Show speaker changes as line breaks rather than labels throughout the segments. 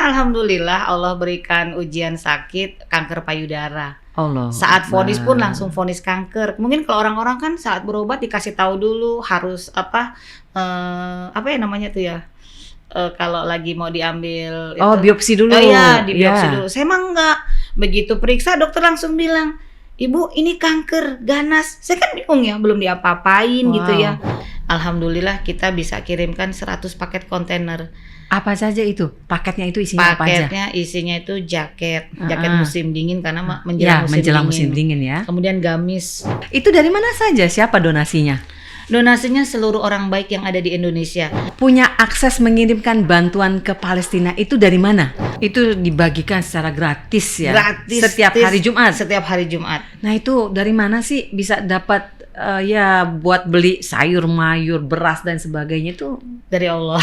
alhamdulillah Allah berikan ujian sakit kanker payudara.
Allah.
Saat vonis pun langsung vonis kanker. Mungkin kalau orang-orang kan saat berobat dikasih tahu dulu harus apa ya namanya tuh ya. Kalau lagi mau diambil
biopsi dulu.
Iya, dibiopsi dulu. Saya mah enggak. Begitu periksa dokter langsung bilang, "Ibu, ini kanker ganas." Saya kan bingung ya, belum diapa-apain gitu ya. Alhamdulillah kita bisa kirimkan 100 paket kontainer.
Apa saja itu? Paketnya itu isinya apa aja?
Paketnya isinya itu jaket musim dingin karena menjelang musim dingin
ya.
Kemudian gamis.
Itu dari mana saja? Siapa donasinya?
Donasinya seluruh orang baik yang ada di Indonesia.
Punya akses mengirimkan bantuan ke Palestina itu dari mana? Itu dibagikan secara gratis ya?
Gratis.
Setiap hari Jumat?
Setiap hari Jumat.
Nah itu dari mana sih bisa dapat buat beli sayur, mayur, beras dan sebagainya itu?
Dari Allah.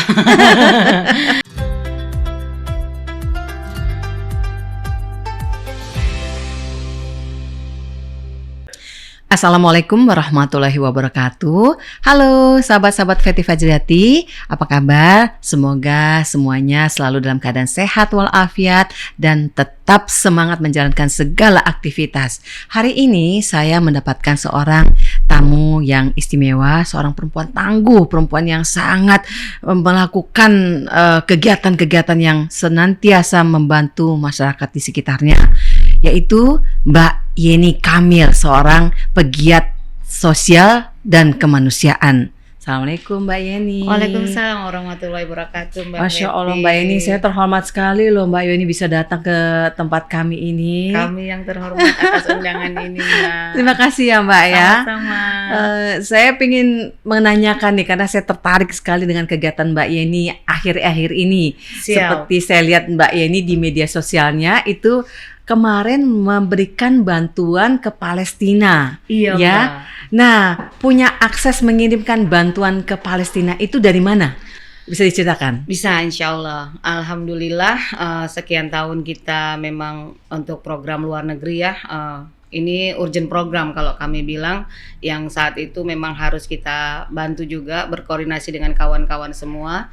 Assalamualaikum warahmatullahi wabarakatuh. Halo sahabat-sahabat Fety Fajriati, apa kabar? Semoga semuanya selalu dalam keadaan sehat walafiat dan tetap semangat menjalankan segala aktivitas. Hari ini saya mendapatkan seorang tamu yang istimewa, seorang perempuan tangguh, perempuan yang sangat melakukan kegiatan-kegiatan yang senantiasa membantu masyarakat di sekitarnya, yaitu Mbak Yeni Kamil, seorang pegiat sosial dan kemanusiaan. Assalamualaikum Mbak Yeni.
Waalaikumsalam warahmatullahi wabarakatuh Mbak
Masya Allah
Fety.
Mbak Yeni, saya terhormat sekali loh Mbak Yeni bisa datang ke tempat kami ini.
Kami yang terhormat atas undangan ini Mbak.
Terima kasih ya Mbak ya.
Sama-sama.
Saya ingin menanyakan nih karena saya tertarik sekali dengan kegiatan Mbak Yeni akhir-akhir ini.
Siap.
Seperti saya lihat Mbak Yeni di media sosialnya itu kemarin memberikan bantuan ke Palestina.
Iya,
ya.
Mbak.
Nah, punya akses mengirimkan bantuan ke Palestina itu dari mana? Bisa diceritakan?
Bisa, insya Allah. Alhamdulillah, sekian tahun kita memang untuk program luar negeri ya. Ini urgent program kalau kami bilang, yang saat itu memang harus kita bantu juga berkoordinasi dengan kawan-kawan semua.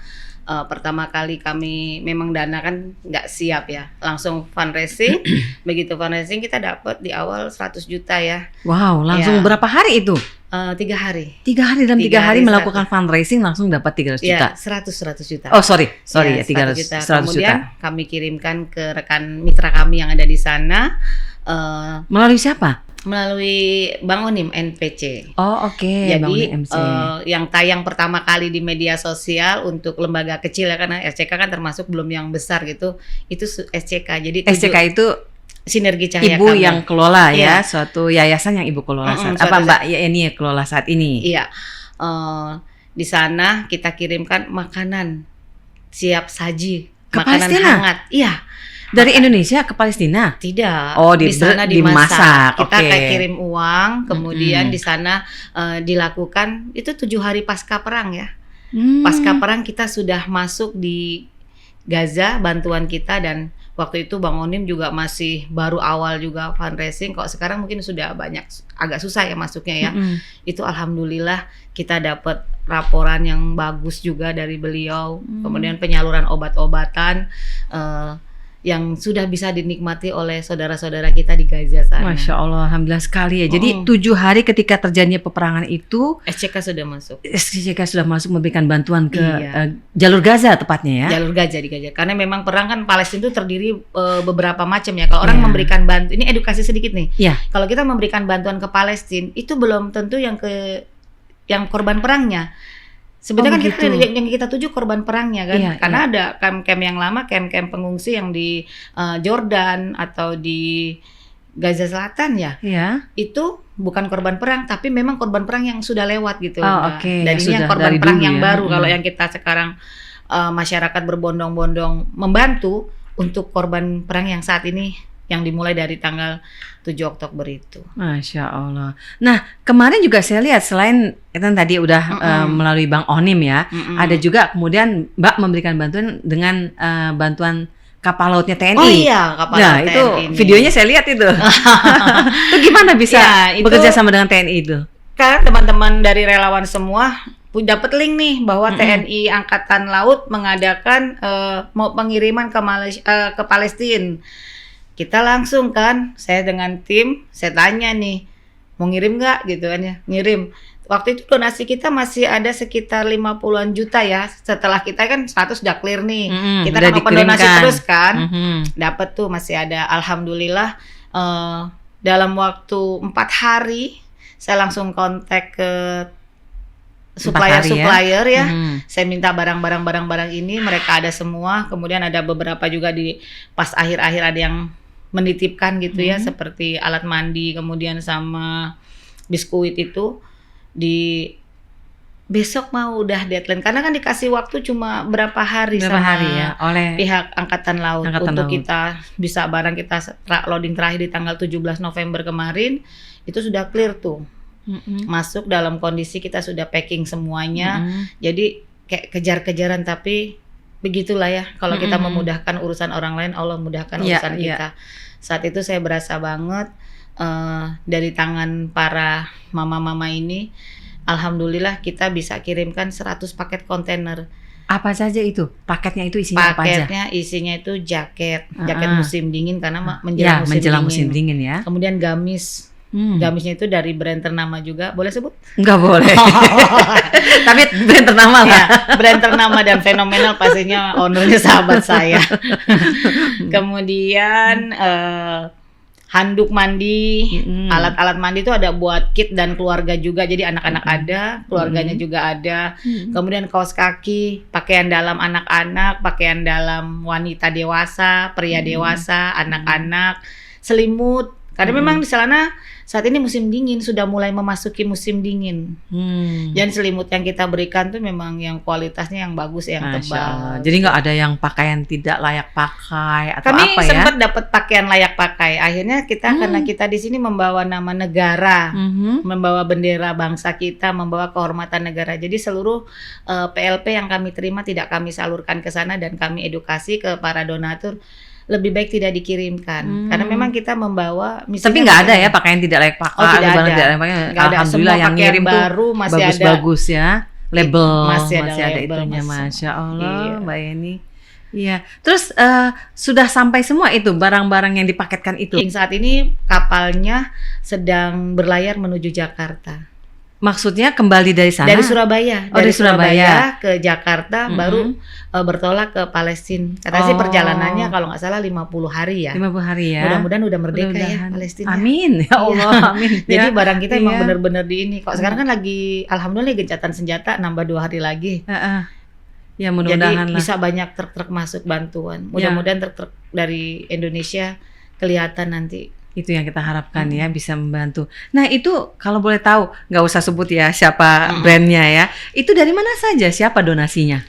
Pertama kali kami memang dana kan nggak siap ya, langsung fundraising. Begitu fundraising kita dapat di awal 100 juta ya.
Wow, langsung
Ya.
berapa hari itu?
3 hari.
3 hari dalam 3
3
hari
hari
melakukan fundraising langsung dapat 300 juta.
Ya, 100 juta.
Oh sorry ya
100
300
juta.
100
Kemudian
juta.
kami kirimkan ke rekan mitra kami yang ada di sana
Melalui siapa?
melalui Bang Onim NPC.
Oh oke.
Jadi
Bangun MC.
yang tayang pertama kali di media sosial untuk lembaga kecil ya, karena SCK kan termasuk belum yang besar gitu. Itu SCK. Jadi
SCK itu
Sinergi Cahaya
ibu
Kamil.
yang kelola ya,
Iya.
suatu yayasan yang ibu kelola saat
suatu
apa Mbak Yeni kelola saat ini.
Iya. Di sana kita kirimkan makanan siap saji,
Ke
makanan
Palestina?
hangat. Iya.
Dari Indonesia ke Palestina.
Tidak.
Oh,
di sana
dimasak.
dimasak. Kita
Oke.
kayak kirim uang, kemudian di sana dilakukan itu 7 hari pasca perang ya. Pasca perang kita sudah masuk di Gaza, bantuan kita, dan waktu itu Bang Onim juga masih baru awal juga fundraising. Kok sekarang mungkin sudah banyak, agak susah ya masuknya ya. Itu alhamdulillah kita dapat laporan yang bagus juga dari beliau. Kemudian penyaluran obat-obatan yang sudah bisa dinikmati oleh saudara-saudara kita di Gaza sana.
Masya Allah, alhamdulillah sekali ya. Jadi 7 hari ketika terjadinya peperangan itu
SCK sudah masuk.
SCK sudah masuk memberikan bantuan ke
Iya.
jalur Gaza tepatnya ya.
Jalur Gaza di Gaza. Karena memang perang kan Palestina itu terdiri beberapa macam ya. Kalau orang
Iya.
memberikan bantuan, ini edukasi sedikit nih.
Iya.
Kalau kita memberikan bantuan ke Palestina, itu belum tentu yang korban perangnya. Sebenarnya kan kita yang kita tuju korban perangnya kan.
Iya,
Karena ada camp-camp yang lama, camp-camp pengungsi yang di Jordan atau di Gaza Selatan ya.
Iya.
Itu bukan korban perang, tapi memang korban perang yang sudah lewat gitu.
Oh,
Mbak.
oke.
Dan
Ya,
ini yang
sudah
korban
dari
perang
dulu
yang
ya.
baru. Kalau yang kita sekarang masyarakat berbondong-bondong membantu untuk korban perang yang saat ini yang dimulai dari tanggal 7 Oktober itu.
Masya Allah. Nah kemarin juga saya lihat selain kan tadi udah melalui Bang Onim ya, ada juga kemudian Mbak memberikan bantuan dengan bantuan kapal lautnya TNI.
Oh iya, kapal
nah
laut
itu
TNI.
videonya saya lihat itu. Itu gimana bisa
Ya, itu-
bekerja sama dengan TNI itu?
Karena teman-teman dari relawan semua dapat link nih bahwa TNI Angkatan Laut mengadakan mau pengiriman ke Palestina. Kita langsung kan, saya dengan tim, saya tanya nih, mau ngirim nggak gitu kan ya, ngirim. Waktu itu donasi kita masih ada sekitar 50-an juta ya. Setelah kita kan 100 udah clear nih. Kita kan open donasi terus kan. Dapat tuh masih ada. Alhamdulillah dalam waktu 4 hari saya langsung kontak ke supplier ya. Saya minta barang ini, mereka ada semua. Kemudian ada beberapa juga di pas akhir-akhir ada yang menitipkan gitu ya, seperti alat mandi, kemudian sama biskuit itu. Di besok mau udah deadline karena kan dikasih waktu cuma berapa hari
ya oleh
pihak Angkatan Laut untuk kita bisa barang kita loading terakhir di tanggal 17 November kemarin itu sudah clear tuh. Masuk dalam kondisi kita sudah packing semuanya. Jadi kayak kejar-kejaran, tapi begitulah ya kalau kita memudahkan urusan orang lain, Allah mudahkan urusan kita. Saat itu saya berasa banget dari tangan para mama-mama ini, alhamdulillah kita bisa kirimkan 100 paket kontainer.
Apa saja itu? Paketnya itu isinya apa aja?
Paketnya isinya itu jaket musim dingin karena menjelang musim dingin
ya.
Kemudian gamis. Gamisnya itu dari brand ternama juga. Boleh sebut?
Enggak boleh. Tapi brand ternama lah.
Ya, brand ternama dan fenomenal pastinya ownernya sahabat saya. Kemudian handuk mandi, alat-alat mandi itu ada buat kit dan keluarga juga. Jadi anak-anak ada, keluarganya juga ada. Kemudian kaos kaki, pakaian dalam anak-anak, pakaian dalam wanita dewasa, pria dewasa, anak-anak, selimut. Karena memang di sana saat ini musim dingin, sudah mulai memasuki musim dingin. Dan selimut yang kita berikan tuh memang yang kualitasnya yang bagus, yang tebal.
Jadi nggak ada yang pakaian tidak layak pakai atau
Kami
apa ya?
Kami sempat dapat pakaian layak pakai. Akhirnya kita karena kita di sini membawa nama negara, membawa bendera bangsa kita, membawa kehormatan negara. Jadi seluruh PLP yang kami terima tidak kami salurkan ke sana dan kami edukasi ke para donatur. Lebih baik tidak dikirimkan karena memang kita membawa.
Tapi nggak ada ya pakaian tidak layak pakai.
Tidak ada.
Alhamdulillah yang ngirim
baru
tuh
masih
bagus-bagus ya. Label
masih
ada
label,
itunya, Masya Allah, Mbak Yeni. Iya. Terus sudah sampai semua itu barang-barang yang dipaketkan itu.
Saat ini kapalnya sedang berlayar menuju Jakarta.
Maksudnya kembali dari sana?
Dari Surabaya.
Dari Surabaya
ke Jakarta, baru bertolak ke Palestina. Katanya sih perjalanannya kalau nggak salah 50 hari ya.
50 hari ya.
Mudah-mudahan udah merdeka ya Palestina.
Amin. Ya Allah, amin.
Jadi barang kita emang benar-benar di ini. Kok sekarang kan lagi alhamdulillah gencatan senjata nambah 2 hari lagi.
Ya mudah-mudahan
jadi bisa banyak truk-truk masuk bantuan. Mudah-mudahan truk-truk dari Indonesia kelihatan nanti.
Itu yang kita harapkan ya, bisa membantu. Nah itu kalau boleh tahu, nggak usah sebut ya siapa brandnya ya. Itu dari mana saja, siapa donasinya?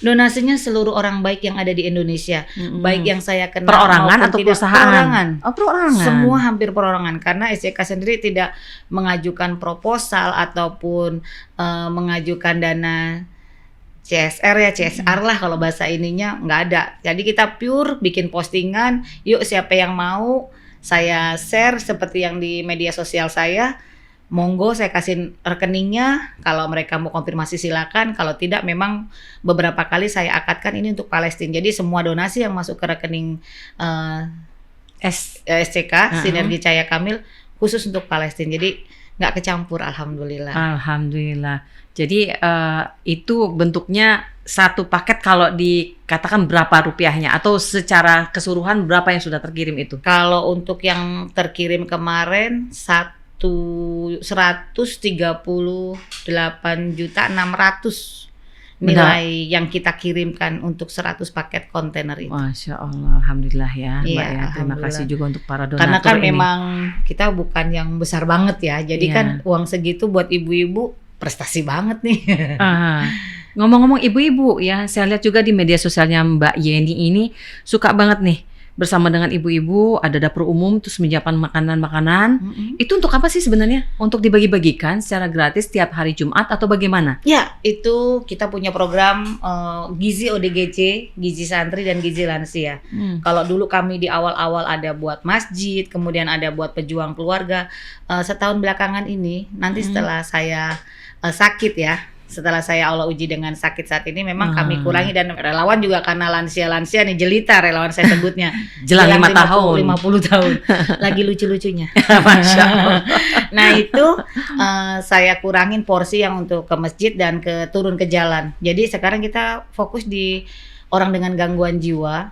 Donasinya seluruh orang baik yang ada di Indonesia, baik yang saya kenal
perorangan atau perusahaan?
Perorangan.
Oh, perorangan.
Semua hampir perorangan karena SJK sendiri tidak mengajukan proposal ataupun mengajukan dana CSR lah kalau bahasa ininya nggak ada. Jadi kita pure bikin postingan, yuk siapa yang mau saya share seperti yang di media sosial saya, monggo saya kasih rekeningnya, kalau mereka mau konfirmasi silakan, kalau tidak memang beberapa kali saya akadkan ini untuk Palestina. Jadi semua donasi yang masuk ke rekening SCK Sinergi Cahaya Kamil khusus untuk Palestina. Jadi nggak kecampur, alhamdulillah.
Alhamdulillah. Jadi itu bentuknya satu paket, kalau dikatakan berapa rupiahnya atau secara keseluruhan berapa yang sudah terkirim itu?
Kalau untuk yang terkirim kemarin 138.600.000 nilai yang kita kirimkan untuk 100 paket kontainer itu.
Masya Allah, alhamdulillah ya, Mbak ya. Terima kasih juga untuk para donatur.
Karena kan memang kita bukan yang besar banget ya, jadi kan uang segitu buat ibu-ibu prestasi banget nih.
Ngomong-ngomong ibu-ibu ya, saya lihat juga di media sosialnya Mbak Yeni ini suka banget nih bersama dengan ibu-ibu ada dapur umum terus menyiapkan makanan-makanan. Itu untuk apa sih sebenarnya? Untuk dibagi-bagikan secara gratis tiap hari Jumat atau bagaimana?
Ya, itu kita punya program Gizi ODGJ, Gizi Santri dan Gizi Lansia. Kalau dulu kami di awal-awal ada buat masjid, kemudian ada buat pejuang keluarga. Setahun belakangan ini, nanti setelah saya sakit ya, setelah saya Allah uji dengan sakit saat ini memang kami kurangi, dan relawan juga karena lansia-lansia nih, jelita relawan saya sebutnya.
Jelang 5 tahun.
50 tahun. Lagi lucu-lucunya.
Masya Allah.
Nah itu saya kurangin porsi yang untuk ke masjid dan turun ke jalan. Jadi sekarang kita fokus di orang dengan gangguan jiwa,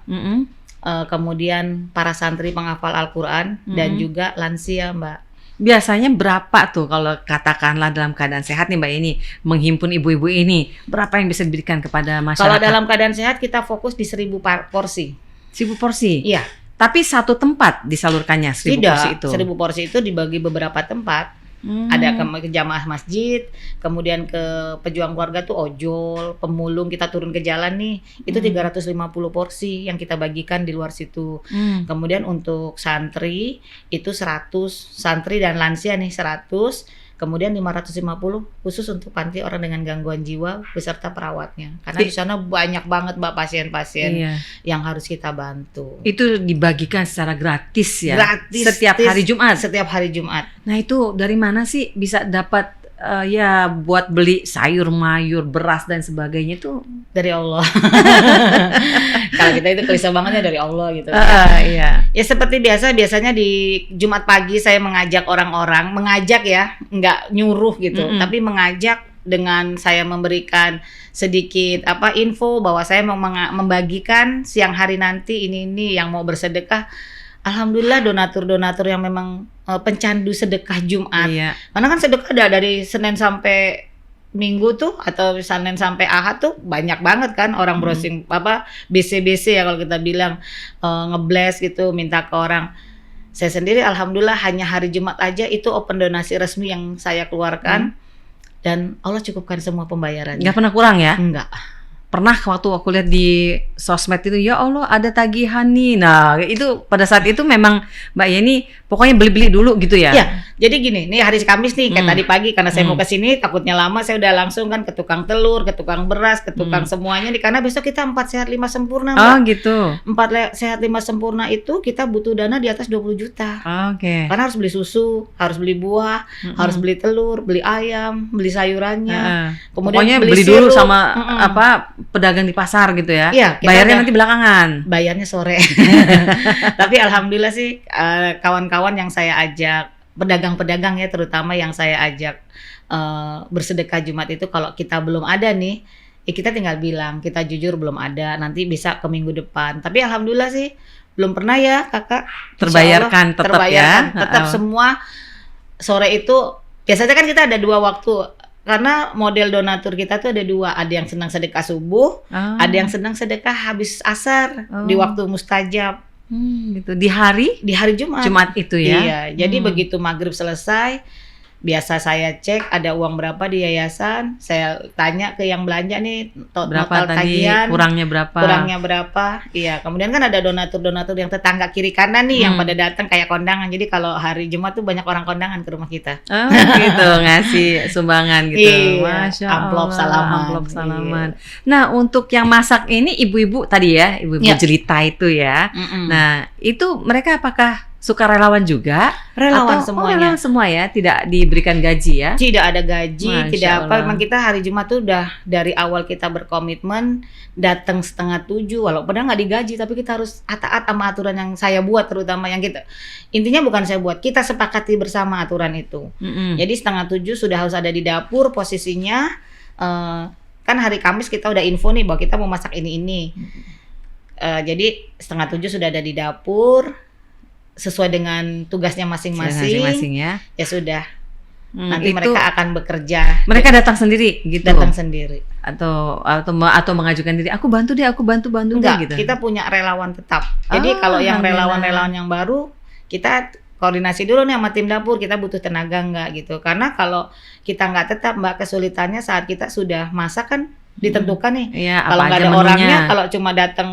kemudian para santri penghafal Al-Quran, dan juga lansia, Mbak.
Biasanya berapa tuh kalau katakanlah dalam keadaan sehat nih Mbak ini, menghimpun ibu-ibu ini, berapa yang bisa diberikan kepada masyarakat?
Kalau dalam keadaan sehat kita fokus di 1.000 porsi.
1.000 porsi?
Iya.
Tapi satu tempat disalurkannya 1.000 porsi itu?
Tidak, 1.000 porsi itu dibagi beberapa tempat. Ada ke jamaah masjid, kemudian ke pejuang keluarga tuh ojol, pemulung, kita turun ke jalan nih, itu 350 porsi yang kita bagikan di luar situ. Kemudian untuk santri itu 100, santri dan lansia nih 100, kemudian 550 khusus untuk panti orang dengan gangguan jiwa beserta perawatnya. Karena di sana banyak banget Mbak pasien-pasien yang harus kita bantu.
Itu dibagikan secara gratis ya?
Gratis.
Setiap hari Jumat?
Setiap hari Jumat.
Nah itu dari mana sih bisa dapat ya buat beli sayur, mayur, beras dan sebagainya itu?
Dari Allah. Kalau kita itu klise bangetnya dari Allah gitu.
Iya.
Ya seperti biasanya di Jumat pagi saya mengajak orang-orang, mengajak ya, nggak nyuruh gitu, tapi mengajak dengan saya memberikan sedikit info bahwa saya mau membagikan siang hari nanti ini yang mau bersedekah. Alhamdulillah donatur-donatur yang memang pencandu sedekah Jumat.
Iya.
Karena kan sedekah ada dari Senin sampai Minggu tuh, atau Senin sampai Ahad tuh banyak banget kan orang browsing BC ya kalau kita bilang, ngeblast gitu, minta ke orang. Saya sendiri alhamdulillah hanya hari Jumat aja itu open donasi resmi yang saya keluarkan, dan Allah cukupkan semua pembayarannya.
Nggak pernah kurang ya?
Enggak.
Pernah waktu aku lihat di sosmed itu, ya Allah ada tagihan nih. Nah itu pada saat itu memang Mbak Yeni pokoknya beli-beli dulu gitu ya?
Iya, jadi gini, nih hari Kamis nih, kayak tadi pagi karena saya mau ke sini takutnya lama, saya udah langsung kan ke tukang telur, ke tukang beras, ke tukang semuanya nih, karena besok kita 4 sehat 5 sempurna Mbak.
Oh gitu.
4 sehat 5 sempurna itu kita butuh dana di atas 20 juta.
Oke.
Karena harus beli susu, harus beli buah, harus beli telur, beli ayam, beli sayurannya. Kemudian
pokoknya beli dulu sama pedagang di pasar gitu ya.
Iya,
bayarnya nanti belakangan.
Bayarnya sore. Tapi alhamdulillah sih kawan-kawan yang saya ajak, pedagang-pedagang ya terutama yang saya ajak bersedekah Jumat itu, kalau kita belum ada nih, kita tinggal bilang, kita jujur belum ada, nanti bisa ke minggu depan. Tapi alhamdulillah sih belum pernah ya Kakak.
Terbayarkan tetap ya.
Tetap semua sore itu. Biasanya kan kita ada 2 waktu. Karena model donatur kita tuh ada 2, ada yang senang sedekah subuh, ada yang senang sedekah habis asar di waktu mustajab.
Gitu. Di hari Jumat itu ya.
Iya, jadi begitu maghrib selesai, biasa saya cek ada uang berapa di yayasan, saya tanya ke yang belanja nih
berapa
total
tadi,
tagihan,
kurangnya berapa.
Iya, kemudian kan ada donatur-donatur yang tetangga kiri kanan nih yang pada datang kayak kondangan. Jadi kalau hari Jumat tuh banyak orang kondangan ke rumah kita.
Oh gitu, ngasih sumbangan gitu.
Iya,
Masya Allah.
amplop salaman.
Iya. Nah untuk yang masak ini ibu-ibu tadi ya, ibu-ibu jelita itu ya. Nah itu mereka apakah sukarelawan juga?
Relawan semuanya.
Relawan semua ya, tidak diberikan gaji ya?
Tidak ada gaji,
Masya
tidak apa.
Allah.
Memang kita hari Jumat tuh udah dari awal kita berkomitmen datang 6:30, walaupun padahal nggak digaji, tapi kita harus taat sama aturan yang saya buat, terutama yang kita. Intinya bukan saya buat, kita sepakati bersama aturan itu. Jadi 6:30 sudah harus ada di dapur posisinya. Kan hari Kamis kita udah info nih bahwa kita mau masak ini. Jadi 6:30 sudah ada di dapur. Sesuai dengan tugasnya masing-masing ya. Ya sudah. Nanti mereka akan bekerja.
Mereka datang sendiri gitu.
Datang sendiri.
Atau mengajukan diri. Aku bantu bantu
Enggak,
gitu.
kita punya relawan tetap. Jadi kalau yang relawan-relawan yang baru, kita koordinasi dulu nih sama tim dapur, kita butuh tenaga enggak gitu. Karena kalau kita enggak tetap Mbak, kesulitannya saat kita sudah masak kan ditentukan nih. Kalau nggak ada orangnya, kalau cuma datang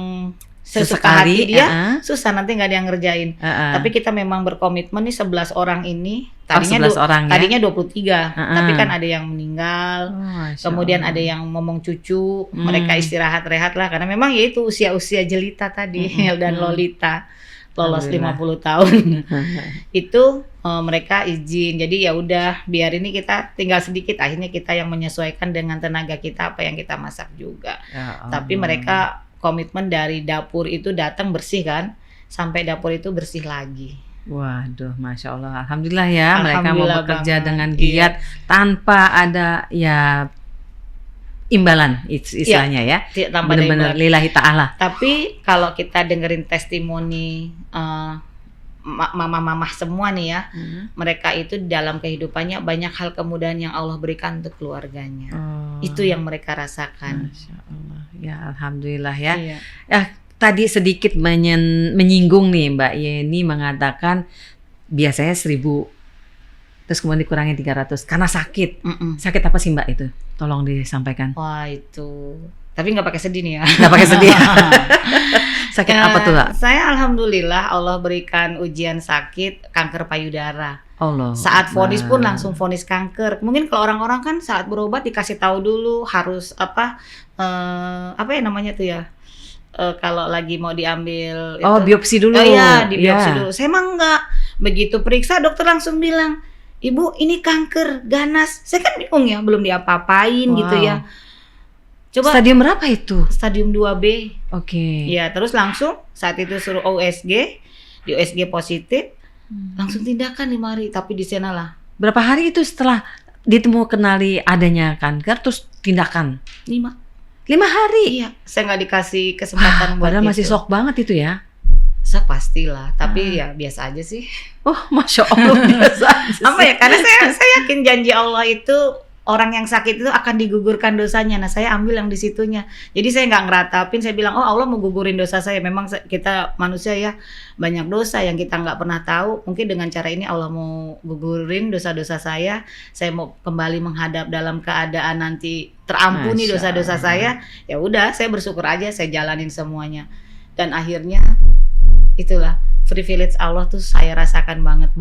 sesuka hati dia, susah nanti nggak ada yang ngerjain. Tapi kita memang berkomitmen nih 11 orang ini. Tadinya 23, tapi kan ada yang meninggal. Kemudian ada yang ngomong cucu, mereka istirahat rehat lah karena memang ya itu usia-usia jelita tadi dan Lolita. lolos
Alhamdulillah.
50 tahun. Itu mereka izin. Jadi ya udah, biar ini kita tinggal sedikit, akhirnya kita yang menyesuaikan dengan tenaga kita apa yang kita masak juga.
Ya
Tapi
Allah.
mereka komitmen dari dapur itu datang bersih kan, sampai dapur itu bersih lagi.
Waduh, Masya Allah. Alhamdulillah ya, mereka mau
Alhamdulillah
bekerja
banget.
dengan
Iya.
giat tanpa ada ya imbalan istilahnya ya.
Tanpa ada
Benar-benar
imbalan.
lillahi ta'ala.
Tapi kalau kita dengerin testimoni mama-mama semua nih ya, mereka itu dalam kehidupannya banyak hal kemudahan yang Allah berikan untuk keluarganya.
Oh,
Itu yang mereka rasakan.
Masya Allah. Ya, Alhamdulillah ya.
Iya.
Tadi sedikit menyinggung nih Mbak Yeni mengatakan biasanya 1.000 terus kemudian dikurangi 300 karena sakit.
Mm-mm.
Sakit apa sih Mbak itu? Tolong disampaikan.
Wah itu. Tapi nggak pakai sedih nih ya.
Nggak pakai sedih. Sakit apa tuh Mbak?
Saya alhamdulillah Allah berikan ujian sakit kanker payudara.
Allah.
Saat vonis pun
Akbar.
langsung vonis kanker. Mungkin kalau orang-orang kan saat berobat dikasih tahu dulu harus apa ya namanya tuh ya. Kalau lagi mau diambil
Oh,
itu.
biopsi dulu.
Oh iya, di biopsi
Ya.
dulu. Saya mah enggak. Begitu periksa dokter langsung bilang, "Ibu, ini kanker ganas." Saya kan bingung ya, belum diapa-apain
Wow.
gitu ya. Coba
Stadium berapa itu?
stadium 2B.
Oke.
Ya, terus langsung saat itu suruh USG, di USG positif, langsung tindakan 5 hari, tapi di sana lah
Berapa hari itu setelah kenali adanya kanker terus tindakan?
5.
5 hari.
Iya, saya nggak dikasih kesempatan buat
Padahal
itu.
masih shock banget itu ya.
Shock pastilah, tapi ya biasa aja sih.
Oh, Masya Allah. Biasa aja
Apa
sih.
ya? Karena saya yakin janji Allah itu orang yang sakit itu akan digugurkan dosanya. Nah, saya ambil yang di situnya. Jadi saya nggak ngeratapin. Saya bilang, oh Allah mau gugurin dosa saya. Memang kita manusia ya banyak dosa yang kita nggak pernah tahu. Mungkin dengan cara ini Allah mau gugurin dosa-dosa saya. Saya mau kembali menghadap dalam keadaan nanti terampuni
Masya
dosa-dosa
Allah.
saya. Ya udah, saya bersyukur aja. Saya jalanin semuanya. Dan akhirnya itulah privilege Allah tuh saya rasakan banget.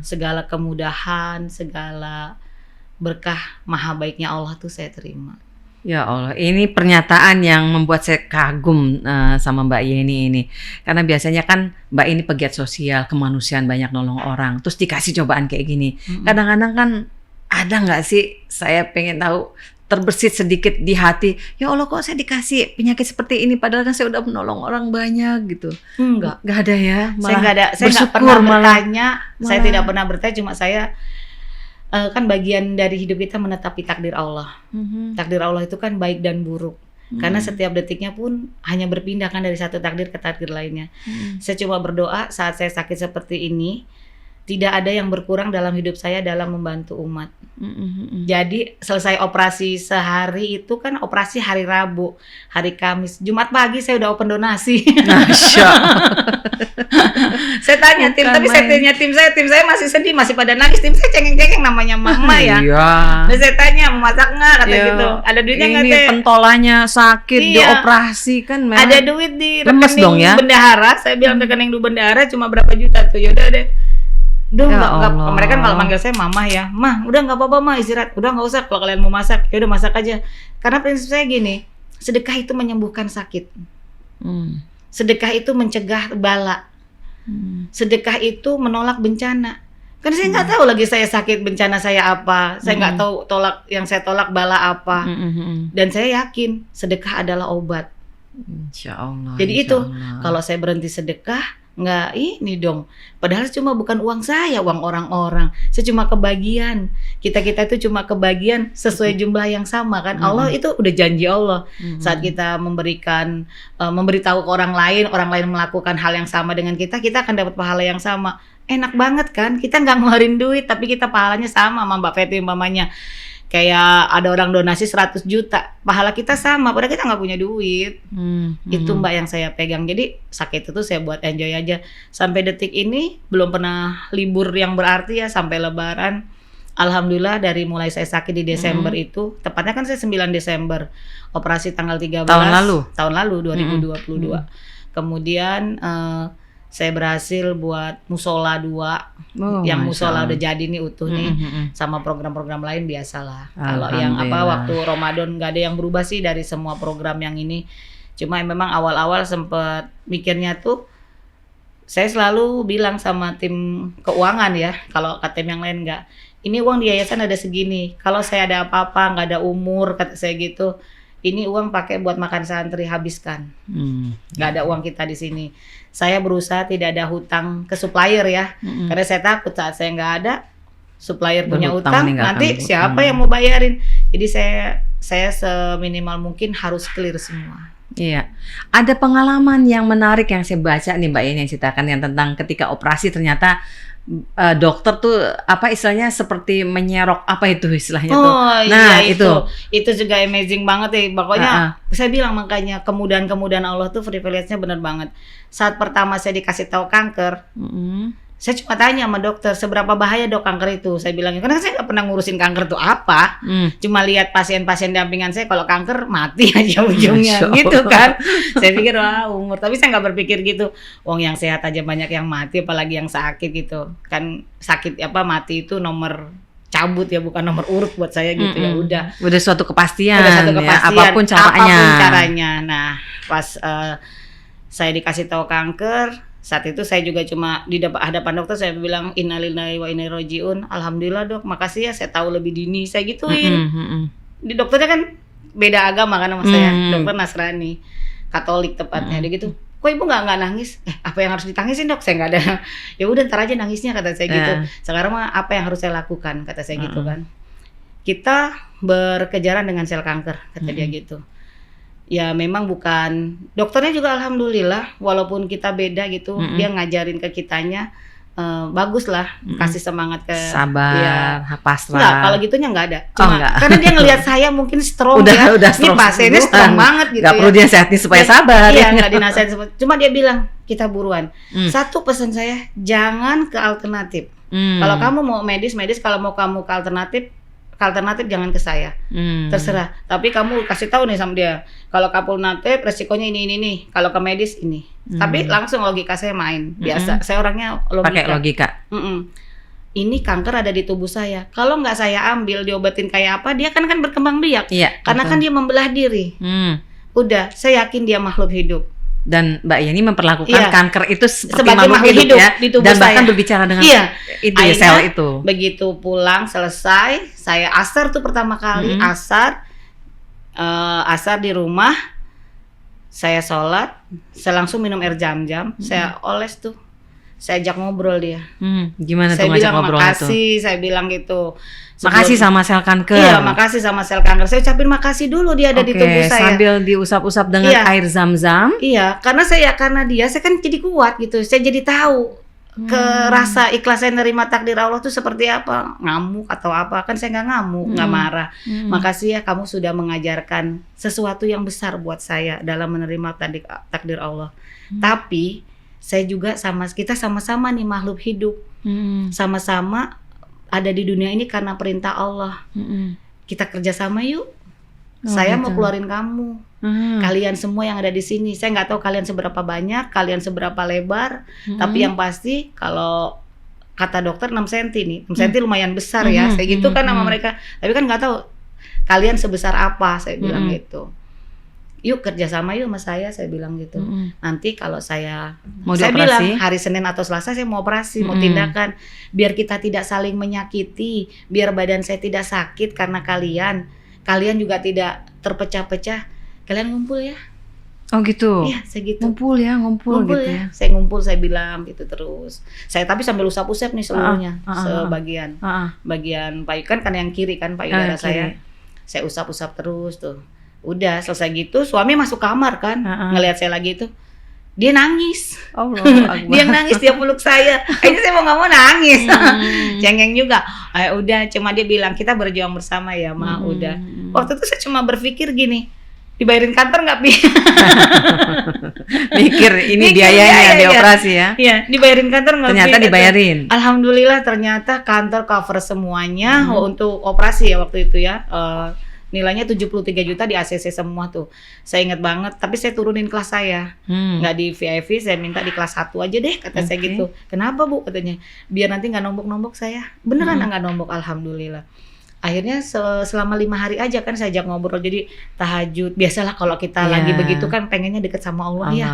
Segala kemudahan, segala berkah maha baiknya Allah tuh saya terima.
Ya Allah, ini pernyataan yang membuat saya kagum sama Mbak Yeni ini. Karena biasanya kan Mbak ini pegiat sosial, kemanusiaan, banyak nolong orang. Terus dikasih cobaan kayak gini. Kadang-kadang kan ada nggak sih, saya pengen tahu, terbersit sedikit di hati. Ya Allah, kok saya dikasih penyakit seperti ini? Padahal kan saya udah menolong orang banyak gitu.
Enggak.
Nggak ada ya?
Saya nggak ada. Saya nggak
bersyukur
pernah
malah.
bertanya. Saya
malah.
tidak pernah bertanya. Cuma saya kan bagian dari hidup kita menetapi takdir Allah. Takdir Allah itu kan baik dan buruk. Karena setiap detiknya pun hanya berpindah kan dari satu takdir ke takdir lainnya. Saya cuma berdoa saat saya sakit seperti ini, tidak ada yang berkurang dalam hidup saya dalam membantu umat. Jadi selesai operasi sehari itu kan operasi hari Rabu, hari Kamis, Jumat pagi saya udah open donasi.
Masya
Saya tanya tim, tapi saya tanya tim saya masih sedih, masih pada nangis. Tim saya cengeng-cengeng namanya mama ya.
Iya.
Dan saya tanya mau masak nggak kata
Iya.
gitu. Ada duitnya nggak
Ini
teh?
pentolanya sakit,
Iya.
dioperasi kan memang.
Ada duit di
lemes
rekening
dong ya.
bendahara. Saya bilang rekening du bendahara cuma berapa juta tuh. Yaudah deh. Duh,
Ya
nggak.
Allah.
Mereka kan kalau manggil saya mama ya, mah udah nggak apa-apa mah istirahat, udah nggak usah kalau kalian mau masak, ya udah masak aja. Karena prinsip saya gini, sedekah itu menyembuhkan sakit, sedekah itu mencegah bala, sedekah itu menolak bencana. Karena saya nggak tahu lagi saya sakit bencana saya apa, saya nggak tahu yang saya tolak bala apa, dan saya yakin sedekah adalah obat.
Insya Allah.
Jadi
insya
itu
Allah.
kalau saya berhenti sedekah nggak ini dong, padahal cuma bukan uang saya, uang orang-orang. Saya cuma kebagian, kita itu cuma kebagian sesuai jumlah yang sama kan. Allah itu udah janji Allah. Saat kita memberikan memberitahu ke orang lain melakukan hal yang sama dengan kita akan dapat pahala yang sama. Enak banget kan, kita nggak ngeluarin duit tapi kita pahalanya sama Mbak Feti mamanya. Kayak ada orang donasi 100 juta, pahala kita sama, padahal kita nggak punya duit. Itu Mbak yang saya pegang. Jadi sakit itu saya buat enjoy aja. Sampai detik ini belum pernah libur yang berarti ya sampai Lebaran. Alhamdulillah dari mulai saya sakit di Desember itu, tepatnya kan saya 9 Desember, operasi tanggal 13. Tahun lalu 2022. Kemudian saya berhasil buat musola 2. Yang musola udah jadi nih utuh nih, sama program-program lain biasalah. Kalau yang waktu Ramadan nggak ada yang berubah sih dari semua program yang ini. Cuma memang awal-awal sempet mikirnya tuh saya selalu bilang sama tim keuangan ya, kalau ke tim yang lain nggak, ini uang di yayasan ada segini, kalau saya ada apa-apa, nggak ada umur, kata saya gitu, ini uang pakai buat makan santri, habiskan. Nggak ada uang kita di sini. Saya berusaha tidak ada hutang ke supplier ya, karena saya takut saat saya nggak ada, supplier punya utang, nanti siapa yang mau bayarin. Jadi saya seminimal mungkin harus clear semua.
Iya, ada pengalaman yang menarik yang saya baca nih Mbak Yeni yang ceritakan yang tentang ketika operasi ternyata dokter tuh apa istilahnya seperti menyerok apa itu istilahnya tuh.
Nah itu juga amazing banget ya. Pokoknya saya bilang makanya kemudahan Allah tuh privilege-nya bener banget. Saat pertama saya dikasih tahu kanker, saya cuma tanya sama dokter, seberapa bahaya dok kanker itu? Saya bilang, karena saya nggak pernah ngurusin kanker itu apa. Cuma lihat pasien-pasien dampingan saya, kalau kanker mati aja ujungnya, gitu kan. Saya pikir, wah umur. Tapi saya nggak berpikir gitu. Wong yang sehat aja banyak yang mati, apalagi yang sakit gitu. Kan sakit mati itu nomor cabut ya, bukan nomor urut buat saya gitu ya. Udah
suatu kepastian,
ya,
apapun
caranya. Nah, pas saya dikasih tahu kanker, saat itu saya juga cuma di hadapan dokter saya bilang innalillahi wa inna ilaihi rajiun. Alhamdulillah dok, makasih ya saya tahu lebih dini. Saya gituin. Di dokternya kan beda agama kan sama saya. Dokter Nasrani, Katolik tepatnya. Dia gitu, kok ibu nggak nangis? Apa yang harus ditangisin dok? Saya nggak ada. Ya udah ntar aja nangisnya, kata saya gitu. Sekarang mah apa yang harus saya lakukan? Kata saya gitu kan. Kita berkejaran dengan sel kanker, kata dia gitu. Ya memang bukan, dokternya juga alhamdulillah walaupun kita beda gitu, dia ngajarin ke kitanya bagus lah, kasih semangat ke
sabar, ya. Pasrah.
Enggak, kalau gitunya nggak ada. Cuma karena dia ngelihat saya mungkin strong
udah
ini pasiennya strong banget gitu.
Gak perlu dia sehatin supaya sabar.
Iya, nggak dinasihatin. Cuma dia bilang kita buruan. Satu pesan saya, jangan ke alternatif. Kalau kamu mau medis, kalau mau kamu ke alternatif jangan ke saya, terserah. Tapi kamu kasih tahu nih sama dia, kalau ke alternatif resikonya ini nih, kalau ke medis ini. Tapi langsung logika saya main, biasa. Saya orangnya logika.
Pakai logika.
Ini kanker ada di tubuh saya. Kalau nggak saya ambil diobatin kayak apa, dia kan berkembang biak.
Iya,
karena kan dia membelah diri. Udah, saya yakin dia makhluk hidup.
Dan Mbak Yeni memperlakukan kanker itu seperti makhluk hidup ya,
di tubuh
dan bahkan
saya.
Berbicara dengan itu ya, sel itu.
Begitu pulang selesai, saya asar tuh pertama kali, asar di rumah, saya sholat, saya langsung minum air jam-jam, saya oles tuh, saya ajak ngobrol dia.
Gimana
saya
tuh ngajak
bilang
ngobrol
makasih,
itu?
Saya bilang gitu.
Makasih sama sel kanker.
Iya, makasih sama sel kanker. Saya ucapin makasih dulu dia ada di tubuh saya.
Sambil diusap-usap dengan air zam-zam.
Iya, karena dia saya kan jadi kuat gitu. Saya jadi tahu ke rasa ikhlas saya nerima takdir Allah tuh seperti apa. Ngamuk atau apa, kan saya nggak ngamuk, nggak marah. Makasih ya kamu sudah mengajarkan sesuatu yang besar buat saya dalam menerima takdir Allah. Tapi saya juga kita sama-sama nih makhluk hidup. Sama-sama ada di dunia ini karena perintah Allah. Kita kerjasama yuk. Saya mau keluarin kamu. Kalian semua yang ada di sini. Saya nggak tahu kalian seberapa banyak, kalian seberapa lebar. Tapi yang pasti kalau kata dokter 6 cm nih. 6 cm lumayan besar ya. Saya gitu kan sama mereka. Tapi kan nggak tahu kalian sebesar apa. Saya bilang gitu. Yuk kerjasama yuk sama saya bilang gitu. Nanti kalau saya bilang hari Senin atau Selasa saya mau operasi, mau tindakan, biar kita tidak saling menyakiti, biar badan saya tidak sakit karena kalian juga tidak terpecah-pecah. Kalian ngumpul ya.
Oh gitu.
Iya, saya gitu.
Ngumpul gitu ya.
Saya ngumpul, saya bilang gitu terus. Saya tapi sambil usap-usap nih seluruhnya, sebagian. Bagian payudan kan yang kiri kan payudara saya. Saya usap-usap terus tuh. Udah selesai gitu, suami masuk kamar kan, ngelihat saya lagi itu, dia nangis. Dia nangis, dia peluk saya. Ini saya mau nggak mau nangis, cengeng juga. Udah, cuma dia bilang kita berjuang bersama ya, Ma. Udah. Waktu itu saya cuma berpikir gini, dibayarin kantor nggak Pi? Mikir ini biayanya di operasi ya? Iya, dibayarin kantor nggak?
Ternyata dibayarin.
Alhamdulillah ternyata kantor cover semuanya untuk operasi ya waktu itu ya. Nilainya 73 juta di ACC semua tuh. Saya ingat banget, tapi saya turunin kelas saya. Nggak di VIP, saya minta di kelas 1 aja deh, kata saya gitu. Kenapa Bu? Katanya, biar nanti nggak nombok-nombok saya. Beneran nggak nombok, alhamdulillah. akhirnya selama 5 hari aja kan saya ajak ngobrol, jadi tahajud. Biasalah kalau kita lagi begitu kan pengennya deket sama Allah ya.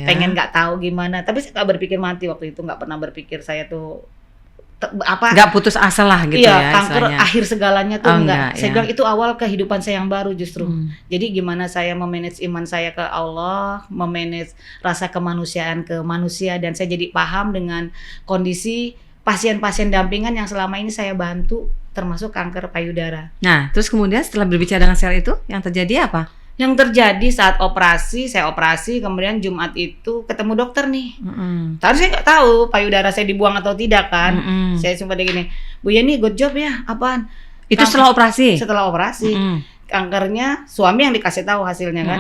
Pengen nggak tahu gimana, tapi saya nggak berpikir mati waktu itu, nggak pernah berpikir saya tuh
nggak putus asa lah gitu ya,
kanker
istilahnya.
akhir segalanya tuh enggak. Saya bilang itu awal kehidupan saya yang baru justru. Jadi gimana saya memanage iman saya ke Allah, memanage rasa kemanusiaan ke manusia, dan saya jadi paham dengan kondisi pasien-pasien dampingan yang selama ini saya bantu, termasuk kanker payudara.
Nah, terus kemudian setelah berbicara dengan sel itu, yang terjadi apa?
Yang terjadi saat saya operasi, kemudian Jumat itu ketemu dokter nih. Tadi saya nggak tahu payudara saya dibuang atau tidak kan. Saya cuma gini, Bu Yeni, good job ya, apaan?
Itu setelah operasi?
Setelah operasi. Kankernya, suami yang dikasih tahu hasilnya kan.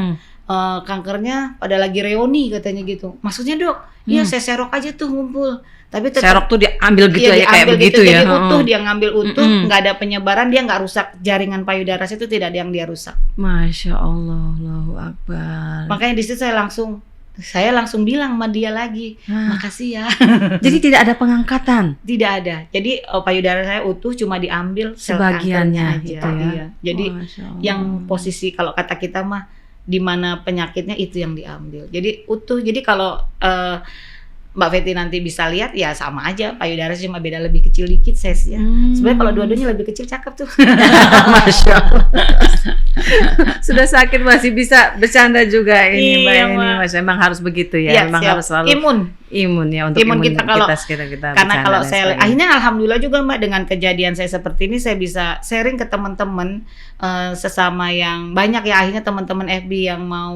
Kankernya pada lagi reuni katanya gitu. Maksudnya dok, iya saya serok aja tuh ngumpul. Tapi tetap,
serok tuh diambil gitu ya, kayak begitu ya.
Jadi utuh, dia ngambil utuh, nggak ada penyebaran, dia nggak rusak jaringan payudara saya, itu tidak ada yang dia rusak.
Masya Allah, Allahu Akbar.
Makanya di situ saya langsung bilang sama dia lagi, makasih ya.
Jadi tidak ada pengangkatan?
Tidak ada. Jadi payudara saya utuh, cuma diambil
sebagiannya aja.
Gitu ya. Iya. Jadi yang posisi kalau kata kita mah di mana penyakitnya itu yang diambil. Jadi utuh. Jadi kalau Mbak Fetty nanti bisa lihat ya sama aja, payudara cuma beda lebih kecil dikit size-nya. Sebenarnya kalau dua-duanya lebih kecil cakep tuh.
Masya Allah. Sudah sakit masih bisa bercanda juga ini Mbak ini. Mas memang harus begitu ya. Memang harus selalu imun ya, untuk imun kita
karena kalau saya akhirnya alhamdulillah juga Mbak, dengan kejadian saya seperti ini saya bisa sharing ke teman-teman sesama yang banyak ya, akhirnya teman-teman FB yang mau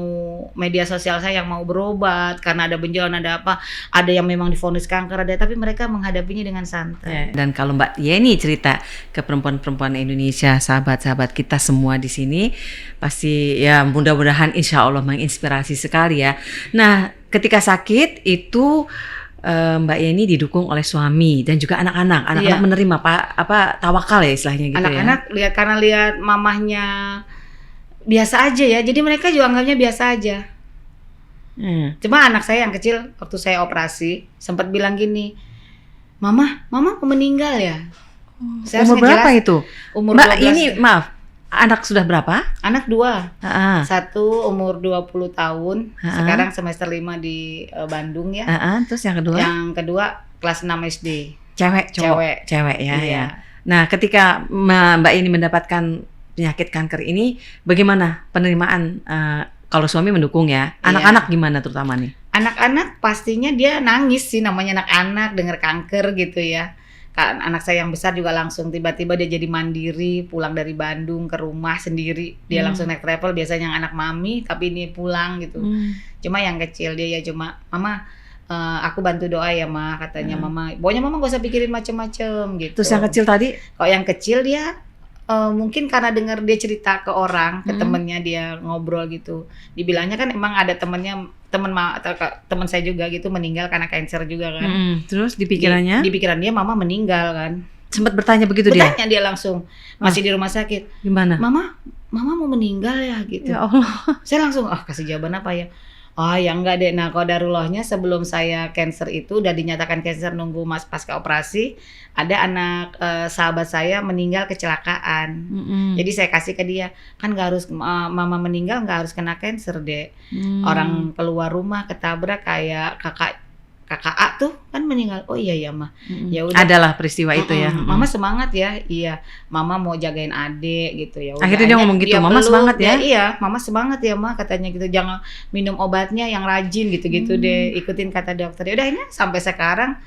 media sosial saya yang mau berobat karena ada benjolan, ada apa, ada yang memang divonis kanker, ada, tapi mereka menghadapinya dengan santai.
Dan kalau Mbak Yeni cerita ke perempuan-perempuan Indonesia, sahabat-sahabat kita semua di sini, pasti ya mudah-mudahan insya Allah menginspirasi sekali ya. Nah, ketika sakit itu Mbak Yeni didukung oleh suami dan juga anak-anak menerima tawakal ya istilahnya gitu.
Anak-anak karena lihat mamahnya biasa aja ya, jadi mereka juga anggapnya biasa aja. Cuma anak saya yang kecil waktu saya operasi sempat bilang gini, Mama mau meninggal ya. Saya
umur berapa itu?
Umur
Mbak
12.
Ini maaf, anak sudah berapa?
Anak 2. Satu umur 20 tahun, sekarang semester 5 di Bandung ya.
Terus yang kedua?
Yang kedua kelas 6 SD.
Cewek ya. Iya. Nah, ketika Mbak ini mendapatkan penyakit kanker ini, bagaimana penerimaan kalau suami mendukung ya? Anak-anak gimana terutama nih?
Anak-anak pastinya dia nangis sih, namanya anak-anak dengar kanker gitu ya. Kan anak saya yang besar juga langsung tiba-tiba dia jadi mandiri, pulang dari Bandung ke rumah sendiri. Dia langsung naik travel, biasanya yang anak mami tapi ini pulang gitu. Cuma yang kecil dia ya cuma, Mama aku bantu doa ya Ma, katanya Mama. Pokoknya Mama gak usah pikirin macem-macem gitu.
Terus yang kecil tadi?
Kalau yang kecil dia mungkin karena dengar dia cerita ke orang, ke temennya dia ngobrol gitu. Dibilangnya kan emang ada teman saya juga gitu meninggal karena kanker juga kan.
Terus di pikirannya?
Di pikiran dia Mama meninggal kan.
Sempat bertanya begitu
dia? Bertanya dia langsung, masih di rumah sakit.
Gimana?
Mama mau meninggal ya gitu.
Ya Allah.
Saya langsung kasih jawaban apa ya? Oh ya enggak deh. Nah qadarullohnya sebelum saya cancer itu udah dinyatakan cancer, nunggu pasca operasi, ada anak sahabat saya meninggal kecelakaan. Jadi saya kasih ke dia, kan gak harus Mama meninggal gak harus kena cancer deh. Orang keluar rumah ketabrak kayak kakak A tuh kan meninggal. Oh iya ya Ma. Ya udah.
Adalah peristiwa itu ya.
Mama semangat ya. Iya. Mama mau jagain adik gitu ya.
Akhirnya dia ngomong gitu. Mama semangat ya.
Iya. Mama semangat ya Ma, katanya gitu. Jangan minum obatnya yang rajin gitu-gitu deh. Ikutin kata dokter. Ya udah ini sampai sekarang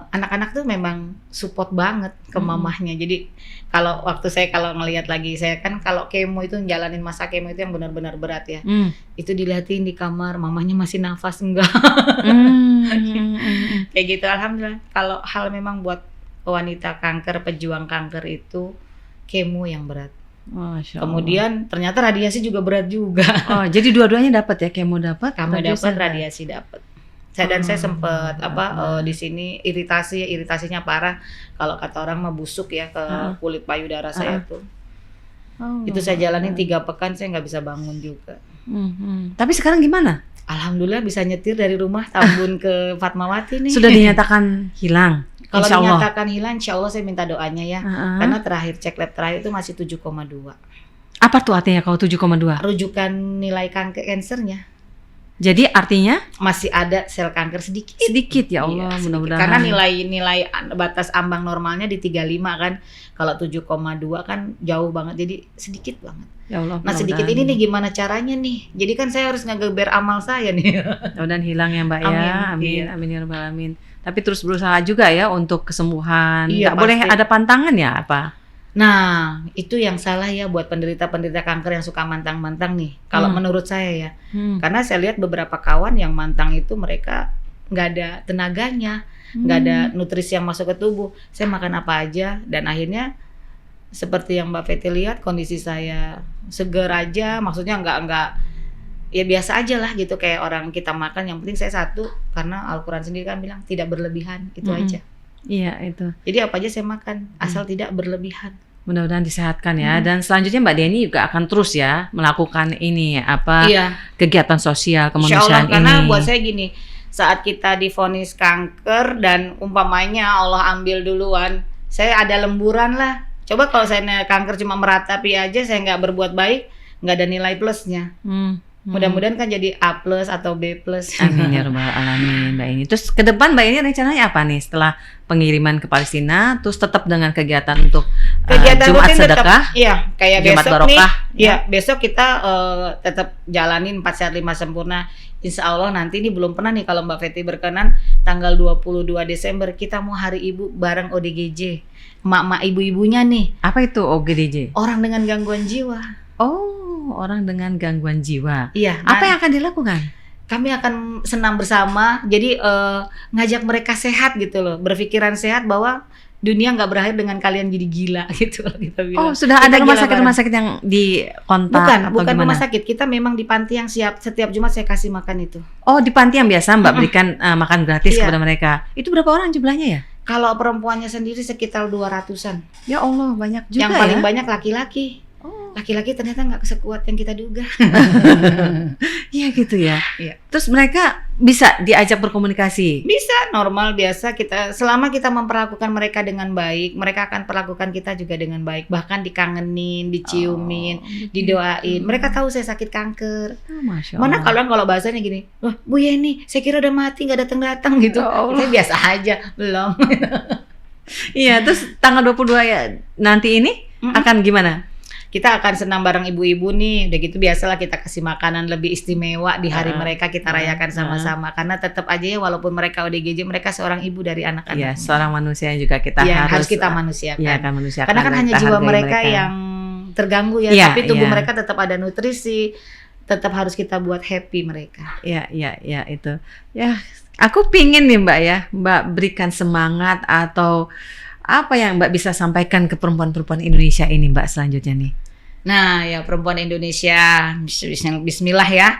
anak-anak tuh memang support banget ke mamahnya. Jadi kalau waktu saya ngelihat lagi, saya kan kalau kemo itu jalanin masa kemo itu yang benar-benar berat ya. Itu dilihatin di kamar, mamahnya masih nafas enggak. Kayak gitu. Alhamdulillah. Kalau hal memang buat wanita kanker, pejuang kanker itu kemo yang berat. Kemudian ternyata radiasi juga berat juga. Oh,
jadi dua-duanya dapat ya, kemo dapat,
radiasi dapat. Saya sempat di sini iritasinya parah. Kalau kata orang mah busuk ya ke kulit payudara saya tuh. Itu saya jalanin 3 pekan, saya nggak bisa bangun juga.
Tapi sekarang gimana?
Alhamdulillah bisa nyetir dari rumah Tambun ke Fatmawati nih.
Sudah dinyatakan hilang.
Kalau
Insya Allah.
dinyatakan hilang, insya Allah saya minta doanya ya. Karena terakhir cek lab terakhir itu masih 7,2.
Apa tuh artinya kalau 7,2?
Rujukan nilai kankernya.
Jadi artinya
Masih ada sel kanker sedikit.
sedikit ya Allah,
Iya, sedikit.
mudah-mudahan.
Karena nilai batas ambang normalnya di 35 kan. Kalau 7,2 kan jauh banget, jadi sedikit banget.
Ya Allah.
Nah sedikit ini nih gimana caranya nih? Jadi kan saya harus ngegeber amal saya nih.
Dan hilang ya Mbak ya.
Amin,
Amin,
iya.
amin ya rabbal alamin. Tapi terus berusaha juga ya untuk kesembuhan.
Iya,
Nggak boleh
pasti.
ada pantangan ya apa?
Nah itu yang salah ya buat penderita-penderita kanker yang suka mantang-mantang nih. Kalau menurut saya ya. Karena saya lihat beberapa kawan yang mantang itu mereka nggak ada tenaganya, nggak ada nutrisi yang masuk ke tubuh. Saya makan apa aja dan akhirnya seperti yang Mbak Feti lihat kondisi saya seger aja, maksudnya nggak ya biasa aja lah gitu kayak orang kita makan. Yang penting saya satu karena Al-Quran sendiri kan bilang tidak berlebihan itu aja.
Iya itu.
Jadi apa aja saya makan asal tidak berlebihan.
Mudah-mudahan disehatkan ya. Dan selanjutnya Mbak Deni juga akan terus ya melakukan ini apa
Iya.
kegiatan sosial
Insya
kemanusiaan
Allah, karena
ini.
buat saya gini, saat kita divonis kanker dan umpamanya Allah ambil duluan, saya ada lemburan lah. Coba kalau saya kanker cuma meratapi aja, saya nggak berbuat baik, nggak ada nilai plusnya. Mudah-mudahan kan jadi A+ atau B+.
Amin ya rabbal alamin Mbak ini. Terus ke depan Mbak ini rencananya apa nih setelah pengiriman ke Palestina? Terus tetap dengan kegiatan untuk
Kegiatan
Jumat
rutin tetap,
sedekah,
iya kayak
Jumat
besok
barokah,
nih, ya besok kita tetap jalanin 4 sehat 5 sempurna. Insya Allah nanti ini belum pernah nih kalau Mbak Feti berkenan tanggal 22 Desember kita mau Hari Ibu bareng ODGJ, emak-emak ibu-ibunya nih,
Apa itu OGDJ?
orang dengan gangguan jiwa.
Oh, orang dengan gangguan jiwa.
Iya.
Apa yang akan dilakukan?
Kami akan senam bersama, jadi ngajak mereka sehat gitu loh, berpikiran sehat bahwa dunia nggak berakhir dengan kalian jadi gila gitu loh kita bilang.
Oh, sudah
Kita
ada rumah
gila
sakit-rumah
bareng.
sakit yang dikontak atau
Bukan
gimana?
rumah sakit, kita memang di panti yang siap setiap Jumat saya kasih makan itu.
Oh, di panti yang biasa Mbak berikan makan gratis
Iya.
kepada mereka. Itu berapa orang jumlahnya ya?
Kalau perempuannya sendiri sekitar 200-an.
Ya Allah, banyak juga
Yang paling
ya.
banyak laki-laki.
Oh.
Laki-laki ternyata nggak sekuat yang kita duga.
Iya gitu ya.
Iya.
Terus mereka bisa diajak berkomunikasi.
Bisa normal biasa kita selama kita memperlakukan mereka dengan baik, mereka akan perlakukan kita juga dengan baik. Bahkan dikangenin, diciumin, didoain. Mereka tahu saya sakit kanker.
Oh, Masya
Mana
Allah.
kalau bahasanya gini, wah Bu Yeni, saya kira udah mati nggak datang-datang gitu.
Ya Allah.
Saya biasa aja, belum.
Iya, terus tanggal 22 ya nanti ini akan gimana?
Kita akan senam bareng ibu-ibu nih, udah gitu biasalah kita kasih makanan lebih istimewa di hari mereka kita rayakan sama-sama. Karena tetap aja ya walaupun mereka ODGJ, mereka seorang ibu dari anak-anak.
Iya, seorang manusia yang juga kita
Iya,
harus
kita manusiakan.
Iya, kan manusiakan.
Karena kan
dan
hanya
kita
jiwa
hargai
mereka yang terganggu ya,
Iya,
tapi tubuh
iya.
mereka tetap ada nutrisi, tetap harus kita buat happy mereka.
Iya, itu. Ya, aku pingin nih Mbak ya, Mbak berikan semangat atau apa yang Mbak bisa sampaikan ke perempuan-perempuan Indonesia ini Mbak selanjutnya nih.
Nah, ya perempuan Indonesia, bismillah ya.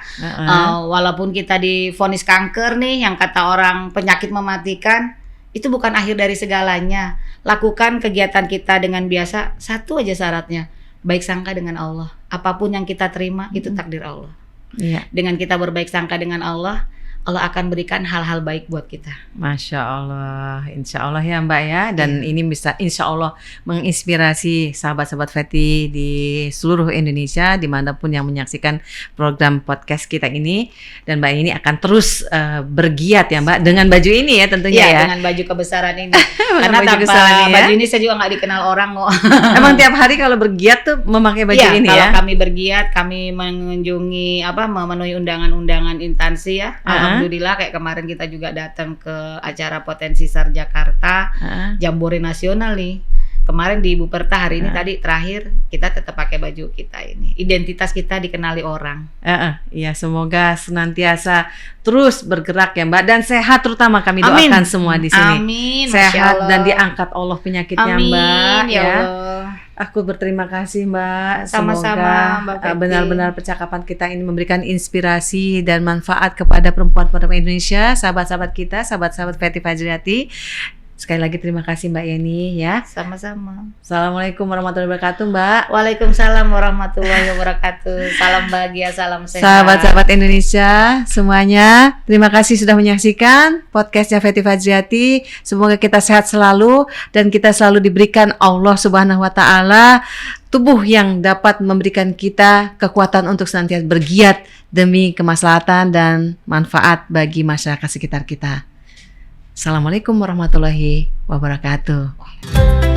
Walaupun kita divonis kanker nih, yang kata orang penyakit mematikan, itu bukan akhir dari segalanya. Lakukan kegiatan kita dengan biasa, satu aja syaratnya, baik sangka dengan Allah. Apapun yang kita terima, itu takdir Allah.
Iya.
Dengan kita berbaik sangka dengan Allah, Allah akan berikan hal-hal baik buat kita.
Masya Allah, Insya Allah ya Mbak ya. Dan ini bisa Insya Allah menginspirasi sahabat-sahabat Feti di seluruh Indonesia, dimanapun yang menyaksikan program podcast kita ini. Dan Mbak ini akan terus bergiat ya Mbak, dengan baju ini ya tentunya
Iya,
ya.
dengan baju kebesaran ini. Karena
baju
tanpa
kebesaran ini ya.
baju ini saya juga nggak dikenal orang kok.
Emang tiap hari kalau bergiat tuh memakai baju
Iya,
ini
kalau
ya?
kami bergiat, kami mengunjungi memenuhi undangan-undangan instansi ya. Alhamdulillah kayak kemarin kita juga datang ke acara Potensi SAR Jakarta, Jambore Nasional nih. Kemarin di Ibu Perta, hari ini tadi terakhir kita tetap pakai baju kita ini. Identitas kita dikenali orang.
Iya, semoga senantiasa terus bergerak ya Mbak, dan sehat terutama kami
Amin.
doakan semua di sini.
Amin. Masya
Sehat
Allah.
dan diangkat Allah penyakitnya
Amin,
Mbak
ya Allah.
Aku berterima kasih Mbak.
Sama-sama, Mbak
Semoga
Feti.
benar-benar percakapan kita ini memberikan inspirasi dan manfaat kepada perempuan-perempuan Indonesia, sahabat-sahabat kita, sahabat-sahabat Feti Fajriati. Sekali lagi terima kasih Mbak Yeni ya.
Sama-sama.
Assalamualaikum warahmatullahi wabarakatuh Mbak.
Waalaikumsalam warahmatullahi wabarakatuh. Salam bahagia, salam sehat.
Sahabat-sahabat Indonesia semuanya, terima kasih sudah menyaksikan podcastnya Fety Fajriati. Semoga kita sehat selalu dan kita selalu diberikan Allah Subhanahu wa Ta'ala tubuh yang dapat memberikan kita kekuatan untuk senantiasa bergiat demi kemaslahatan dan manfaat bagi masyarakat sekitar kita. Assalamualaikum warahmatullahi wabarakatuh.